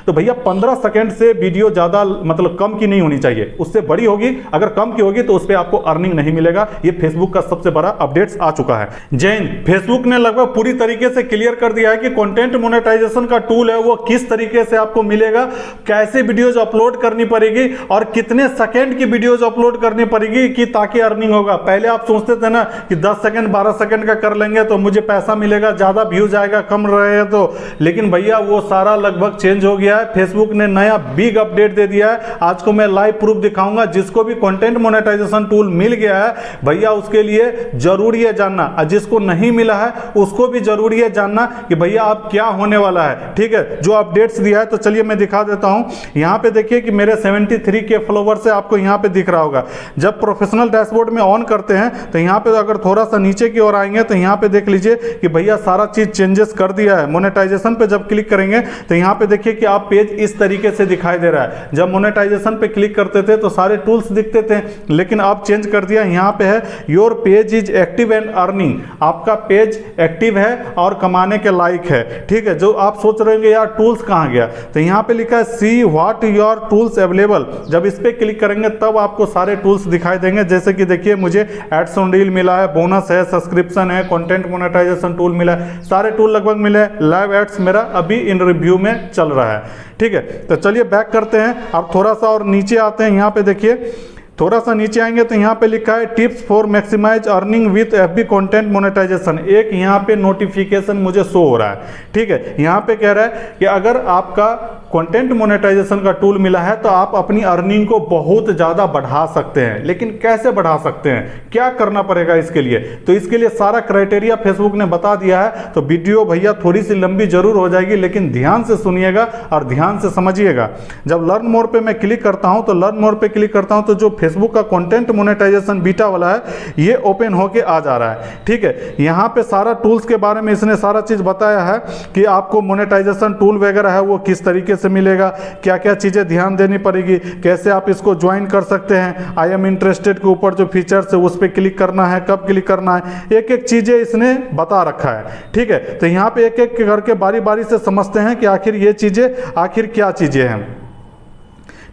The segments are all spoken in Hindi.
तो भैया 15 सेकंड से वीडियो ज़्यादा मतलब कम की नहीं होनी चाहिए, उससे बड़ी होगी, अगर कम की होगी तो उस पर आपको अर्निंग नहीं मिलेगा। ये फेसबुक का सबसे बड़ा अपडेट्स आ चुका है। जैन फेसबुक ने लगभग पूरी तरीके से क्लियर कर दिया है कि कंटेंट मोनेटाइजेशन का टूल है वो किस तरीके से आपको मिलेगा, कैसे वीडियोज अपलोड करनी पड़ेगी और कितने सेकंड की वीडियोज अपलोड करनी पड़ेगी कि ताकि अर्निंग होगा। पहले आप सोचते थे ना कि 10 सेकंड 12 सेकंड का कर लेंगे तो मुझे पैसा मिलेगा, ज्यादा व्यूज आएगा, कम रहेगा तो, लेकिन भैया वो सारा लगभग चेंज हो गया है। फेसबुक ने नया बिग अपडेट दे दिया है। आज को मैं लाइव प्रूफ दिखाऊंगा। जिसको भी कंटेंट मोनेटाइजेशन टूल मिल गया है भैया उसके लिए जरूरी है जानना, और जिसको नहीं मिला है उसको भी जरूरी है जानना कि भैया अब क्या होने वाला है। ठीक है, जो अपडेट्स दिया है तो चलिए मैं दिखा देता हूं। यहां पे देखिए कि मेरे 73 के फॉलोवर्स है, आपको यहां पे दिख रहा होगा। जब प्रोफेशनल डैशबोर्ड में ऑन करते हैं तो यहां पे अगर थोड़ा सा नीचे की ओर आएंगे तो यहां पे देख लीजिए कि भैया सारा चीज चेंजेस कर दिया है। मोनेटाइजेशन पे जब क्लिक करेंगे तो यहां पे देखिए कि आप पेज इस तरीके से दिखाई दे रहा है। जब मोनेटाइजेशन पे क्लिक करते थे तो सारे टूल्स दिखते थे, लेकिन अब चेंज कर दिया। यहां पे है your page is active and earning, आपका पेज एक्टिव है और कमाने के लायक है। ठीक है, जो आप सोच रहे होंगे यार टूल्स कहां गया, तो यहां पे लिखा है see what your tools available. जब इस पे क्लिक करेंगे तब आपको सारे टूल्स दिखाई देंगे। जैसे कि देखिए मुझे एड्स ऑन रील मिला है, बोनस है, सब्सक्रिप्शन है, कंटेंट मोनेटाइजेशन टूल मिला है, सारे टूल लगभग मिले हैं। लाइव एड्स मेरा अभी इन रिव्यू में चल रहा है। ठीक है, तो चलिए बैक करते हैं। अब थोड़ा सा और नीचे आते हैं। यहाँ पे देखिए थोड़ा सा नीचे आएंगे तो यहाँ पे लिखा है tips for maximize earning with FB content monetization. एक यहाँ पे नोटिफिकेशन मुझे शो हो रहा है। ठीक है, यहाँ पे कह रहा है कि अगर आपका कंटेंट मोनेटाइजेशन का टूल मिला है तो आप अपनी अर्निंग को बहुत ज़्यादा बढ़ा सकते हैं। लेकिन कैसे बढ़ा सकते हैं, क्या करना पड़ेगा इसके लिए, तो इसके लिए सारा क्राइटेरिया फेसबुक ने बता दिया है। तो वीडियो भैया थोड़ी सी लंबी जरूर हो जाएगी, लेकिन ध्यान से सुनिएगा और ध्यान से समझिएगा। जब लर्न मोर पे मैं क्लिक करता हूँ तो लर्न मोर पे क्लिक करता हूँ तो जो फेसबुक का कंटेंट मोनेटाइजेशन बीटा वाला है ये ओपन होके आ जा रहा है। ठीक है, यहाँ पे सारा टूल्स के बारे में इसने सारा चीज बताया है कि आपको मोनेटाइजेशन टूल वगैरह है वो किस तरीके से मिलेगा, क्या क्या चीजें ध्यान देनी पड़ेगी, कैसे आप इसको ज्वाइन कर सकते हैं, आई एम इंटरेस्टेड के ऊपर जो फीचर्स है उस पर क्लिक करना है, कब क्लिक करना है, एक एक चीजें इसने बता रखा है। ठीक है, तो यहाँ पे एक एक करके बारी बारी से समझते हैं कि आखिर ये चीजें आखिर क्या चीजें हैं।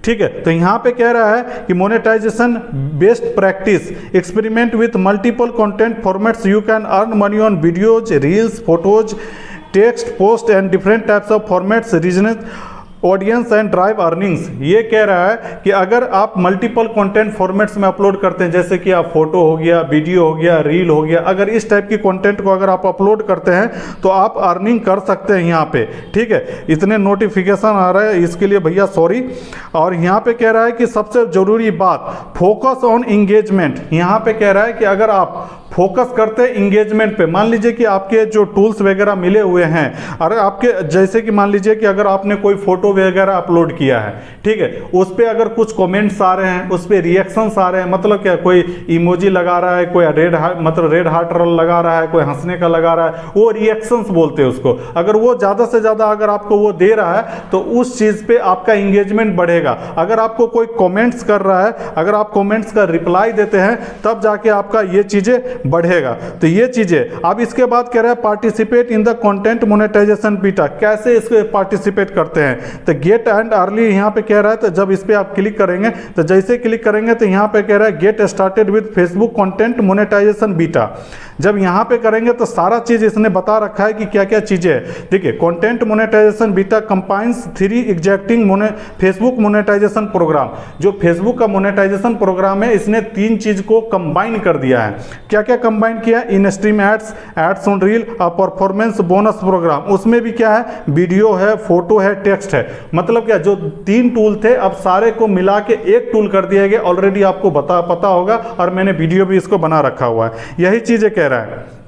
ठीक है, तो यहाँ पे कह रहा है कि monetization best practice, experiment with multiple content formats, you can earn money on videos, reels, photos, text, post and different types of formats, regional audience and drive earnings. ये कह रहा है कि अगर आप मल्टीपल कंटेंट फॉर्मेट्स में अपलोड करते हैं, जैसे कि आप फोटो हो गया, वीडियो हो गया, रील हो गया, अगर इस टाइप की कंटेंट को अगर आप अपलोड करते हैं तो आप अर्निंग कर सकते हैं यहाँ पे। ठीक है, इतने नोटिफिकेशन आ रहा है इसके लिए भैया सॉरी। और यहाँ पे कह रहा है कि सबसे जरूरी बात फोकस ऑन इंगेजमेंट। यहाँ पे कह रहा है कि अगर आप फोकस करते हैं इंगेजमेंट पे, मान लीजिए कि आपके जो टूल्स वगैरह मिले हुए हैं, अगर आपके जैसे कि मान लीजिए कि अगर आपने कोई फोटो वगैरह अपलोड किया है, ठीक है, उस पर अगर कुछ कमेंट्स आ रहे हैं, उस पर रिएक्शंस आ रहे हैं, मतलब क्या कोई इमोजी लगा रहा है, कोई रेड हार्ट लगा रहा है, कोई हंसने का लगा रहा है, वो रिएक्शंस बोलते हैं उसको। अगर वो ज़्यादा से ज़्यादा अगर आपको वो दे रहा है तो उस चीज़ पे आपका इंगेजमेंट बढ़ेगा। अगर आपको कोई कमेंट्स कर रहा है, अगर आप कमेंट्स का रिप्लाई देते हैं तब जाके आपका ये चीज़ें बढ़ेगा। तो ये चीजें। अब इसके बाद कह रहा है participate in the content monetization beta. कैसे इसको पार्टिसिपेट करते हैं, तो गेट एंड अर्ली यहाँ पे कह रहा है। तो जब इस पे आप क्लिक करेंगे तो जैसे क्लिक करेंगे तो यहाँ पे कह रहा है get started with Facebook content monetization beta. जब यहाँ पे करेंगे तो सारा चीज इसने बता रखा है कि क्या क्या चीजें है। देखिए, content monetization beta combines 3 existing Facebook monetization program. जो फेसबुक का मोनेटाइजेशन प्रोग्राम है इसने 3 चीज को कंबाइन कर दिया है। क्या क्या कंबाइन किया, in stream ads, ads on reel और परफॉर्मेंस बोनस प्रोग्राम। उसमें भी क्या है, वीडियो है, फोटो है, टेक्स्ट है। मतलब क्या, जो 3 टूल थे अब सारे को मिला के एक टूल कर दिया गया। ऑलरेडी आपको पता होगा और मैंने वीडियो भी इसको बना रखा हुआ है। यही चीजें कह रहा है।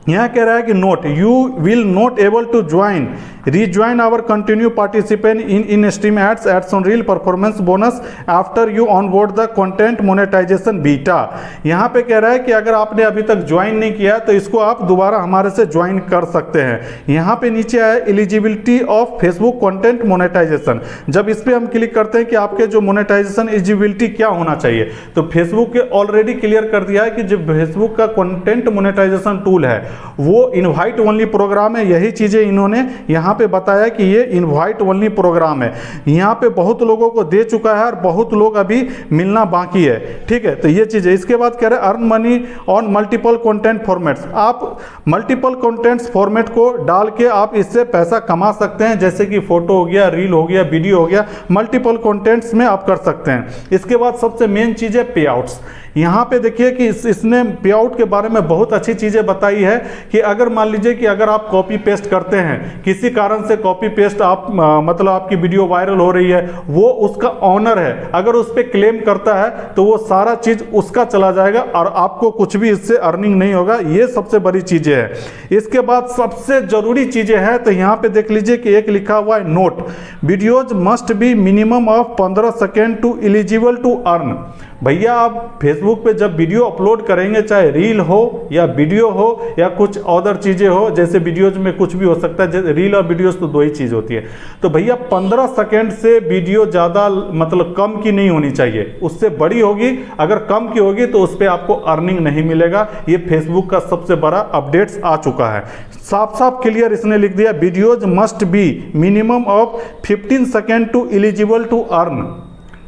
यहाँ कह रहा है कि note, you will not able to join rejoin our continue participant in stream ads on reel performance bonus after you onboard the content monetization beta। यहाँ पे कह रहा है कि अगर आपने अभी तक ज्वाइन नहीं किया तो इसको आप दोबारा हमारे से ज्वाइन कर सकते हैं। यहाँ पे नीचे है eligibility of Facebook content monetization. जब इस पे हम क्लिक करते हैं कि आपके जो मोनेटाइजेशन एलिजिबिलिटी क्या होना चाहिए, तो फेसबुक के ऑलरेडी क्लियर कर दिया है कि जो फेसबुक का कंटेंट मोनेटाइजेशन टूल है वो इनवाइट ओनली प्रोग्राम है। यही चीज़ें इन्होंने यहाँ पे बताया कि ये इनवाइट ओनली प्रोग्राम है। यहाँ पे बहुत लोगों को दे चुका है और बहुत लोग अभी मिलना बाकी है, ठीक है। तो ये चीज़ है। इसके बाद कह रहे हैं earn money on multiple content formats. आप मल्टीपल कंटेंट्स फॉर्मेट को डाल के आप इससे पैसा कमा सकते हैं, जैसे कि फोटो हो गया, रील हो गया, वीडियो हो गया, मल्टीपल कंटेंट्स में आप कर सकते हैं। इसके बाद सबसे मेन चीज़ है पे आउट्स। यहाँ पे देखिए कि इसने पे आउट के बारे में बहुत अच्छी चीज़ें बताई है कि अगर मान लीजिए कि अगर आप कॉपी पेस्ट करते हैं, किसी कारण से कॉपी पेस्ट आप मतलब आपकी वीडियो वायरल हो रही है, वो उसका ऑनर है, अगर उस पर क्लेम करता है तो वो सारा चीज़ उसका चला जाएगा और आपको कुछ भी इससे अर्निंग नहीं होगा। ये सबसे बड़ी चीज़ें है। इसके बाद सबसे ज़रूरी चीज़ें हैं, तो यहाँ पे देख लीजिए कि एक लिखा हुआ है note, videos must be minimum of 15 second to eligible to earn. भैया आप फेसबुक पे जब वीडियो अपलोड करेंगे, चाहे रील हो या वीडियो हो या कुछ अदर चीज़ें हो, जैसे वीडियोज में कुछ भी हो सकता है, जैसे रील और वीडियोज तो दो ही चीज़ होती है। तो भैया 15 सेकेंड से वीडियो ज़्यादा मतलब कम की नहीं होनी चाहिए, उससे बड़ी होगी। अगर कम की होगी तो उस पर आपको अर्निंग नहीं मिलेगा। ये फेसबुक का सबसे बड़ा अपडेट्स आ चुका है। साफ साफ क्लियर इसने लिख दिया, videos must be minimum of 15 second to eligible to earn.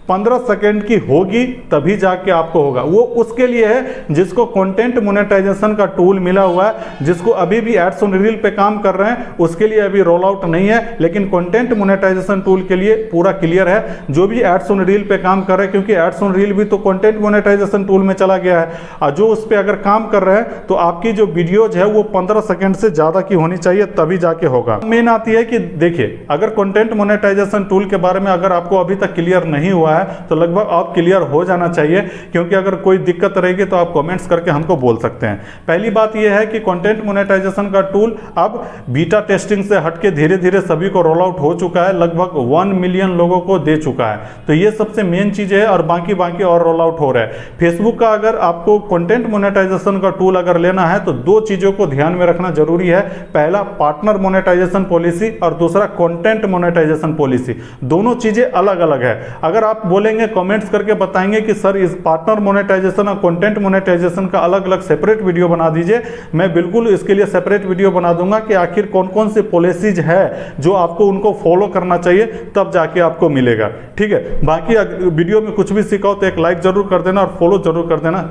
15 second की होगी तभी जाके आपको होगा। वो उसके लिए है जिसको कंटेंट मोनेटाइजेशन का टूल मिला हुआ है, जिसको अभी भी एड्स ऑन रील पे काम कर रहे हैं, उसके लिए अभी रोल आउट नहीं है, लेकिन कंटेंट मोनेटाइजेशन टूल के लिए पूरा क्लियर है। जो भी एड्स ऑन रील पे काम कर रहे हैं, क्योंकि एड्स ऑन रील भी तो कंटेंट मोनेटाइजेशन टूल में चला गया है, और जो उस पर अगर काम कर रहे हैं तो आपकी जो वीडियोज है वो 15 सेकेंड से ज़्यादा की होनी चाहिए, तभी जाके होगा। मेन आती है कि देखिए, अगर कंटेंट मोनेटाइजेशन टूल के बारे में अगर आपको अभी तक क्लियर नहीं हुआ तो लगभग आप क्लियर हो जाना चाहिए, क्योंकि अगर कोई दिक्कत रहेगी तो आप कमेंट्स करके हमको बोल सकते हैं। पहली बात यह है कि कंटेंट मोनेटाइजेशन का टूल अब बीटा टेस्टिंग से हटके धीरे धीरे सभी को रोल आउट हो चुका है, लगभग 1 मिलियन लोगों को दे चुका है। तो ये सबसे मेन चीज़ है, और बाकी और रोल आउट हो रहा है। फेसबुक का अगर आपको कंटेंट मोनेटाइजेशन का टूल अगर लेना है तो दो चीज़ों को ध्यान में रखना जरूरी है। पहला पार्टनर मोनेटाइजेशन पॉलिसी और दूसरा कंटेंट मोनेटाइजेशन पॉलिसी। दोनों चीज़ें अलग अलग है। अगर आप बोलेंगे कमेंट्स करके बताएंगे कि सर इस पार्टनर मोनेटाइजेशन और कंटेंट मोनेटाइजेशन का अलग अलग सेपरेट वीडियो बना दीजिए, मैं बिल्कुल इसके लिए सेपरेट वीडियो बना दूंगा कि आखिर कौन कौन सी पॉलिसीज है जो आपको उनको फॉलो करना चाहिए, तब जाके आपको मिलेगा। ठीक है, बाकी वीडियो में कुछ भी सीखा हो तो एक लाइक जरूर कर देना और फॉलो जरूर कर देना।